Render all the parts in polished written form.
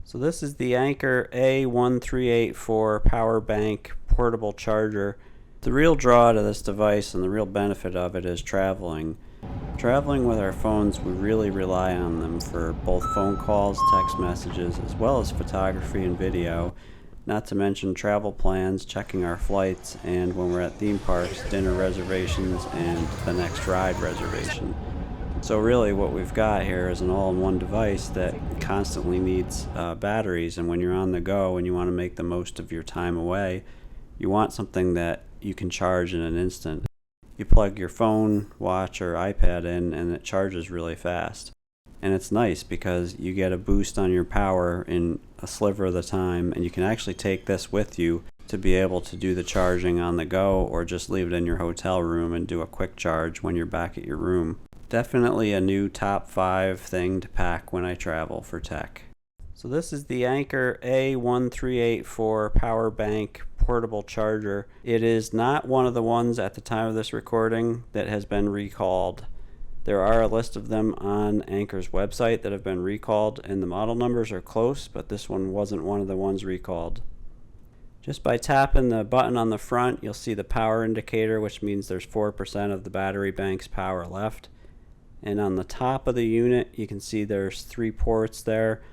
So this is the Anker A1384 Power Bank portable charger. The real draw to this device and the real benefit of it is traveling. Traveling with our phones, we really rely on them for both phone calls, text messages, as well as photography and video. Not to mention travel plans, checking our flights, and when we're at theme parks, dinner reservations and the next ride reservation. So really what we've got here is an all-in-one device that constantly needs batteries, and when you're on the go and you want to make the most of your time away, you want something that you can charge in an instant. You plug your phone, watch, or iPad in and it charges really fast. And it's nice because you get a boost on your power in a sliver of the time, and you can actually take this with you to be able to do the charging on the go, or just leave it in your hotel room and do a quick charge when you're back at your room. Definitely a new top 5 thing to pack when I travel for tech. So this is the Anker A1384 Power Bank portable charger. It is not one of the ones at the time of this recording that has been recalled. There are a list of them on Anker's website that have been recalled, and the model numbers are close, but this one wasn't one of the ones recalled. Just by tapping the button on the front, you'll see the power indicator, which means there's 4% of the battery bank's power left. And on the top of the unit, you can see there's 3 ports there.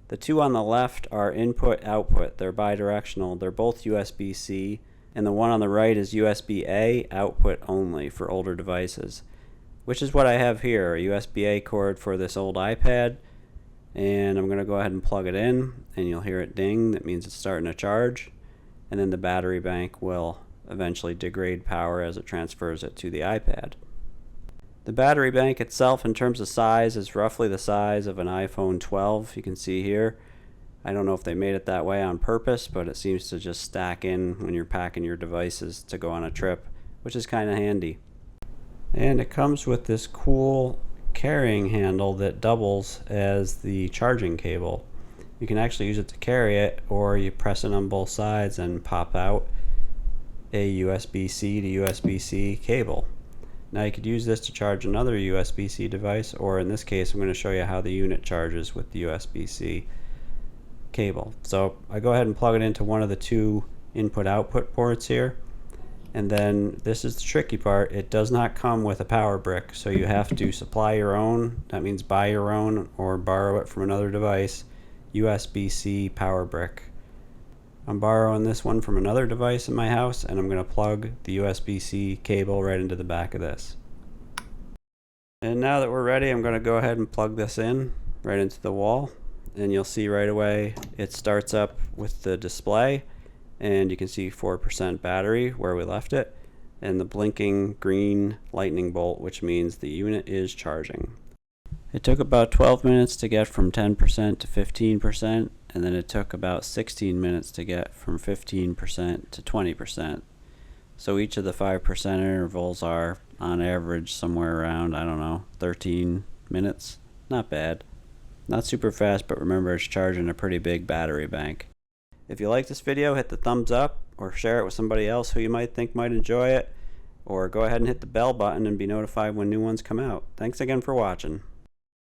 The 2 on the left are input-output. They're bidirectional. They're both USB-C. And the one on the right is USB-A, output only for older devices, which is what I have here, a USB-A cord for this old iPad. And I'm going to go ahead and plug it in, and you'll hear it ding. That means it's starting to charge. And then the battery bank will eventually degrade power as it transfers it to the iPad. The battery bank itself, in terms of size, is roughly the size of an iPhone 12. You can see here. I don't know if they made it that way on purpose, but it seems to just stack in when you're packing your devices to go on a trip, which is kind of handy. And it comes with this cool carrying handle that doubles as the charging cable. You can actually use it to carry it, or you press it on both sides and pop out a USB-C to USB-C cable. Now you could use this to charge another USB-C device, or in this case I'm going to show you how the unit charges with the USB-C cable. So I go ahead and plug it into one of the 2 input-output ports here, and then this is the tricky part. It does not come with a power brick, so you have to supply your own. That means buy your own or borrow it from another device, USB-C power brick. I'm borrowing this one from another device in my house, and I'm going to plug the USB-C cable right into the back of this. And now that we're ready, I'm going to go ahead and plug this in right into the wall, and you'll see right away it starts up with the display, and you can see 4% battery where we left it, and the blinking green lightning bolt, which means the unit is charging. It took about 12 minutes to get from 10% to 15%, and then it took about 16 minutes to get from 15% to 20%. So each of the 5% intervals are, on average, somewhere around, I don't know, 13 minutes. Not bad. Not super fast, but remember it's charging a pretty big battery bank. If you like this video, hit the thumbs up, or share it with somebody else who you might think might enjoy it, or go ahead and hit the bell button and be notified when new ones come out. Thanks again for watching.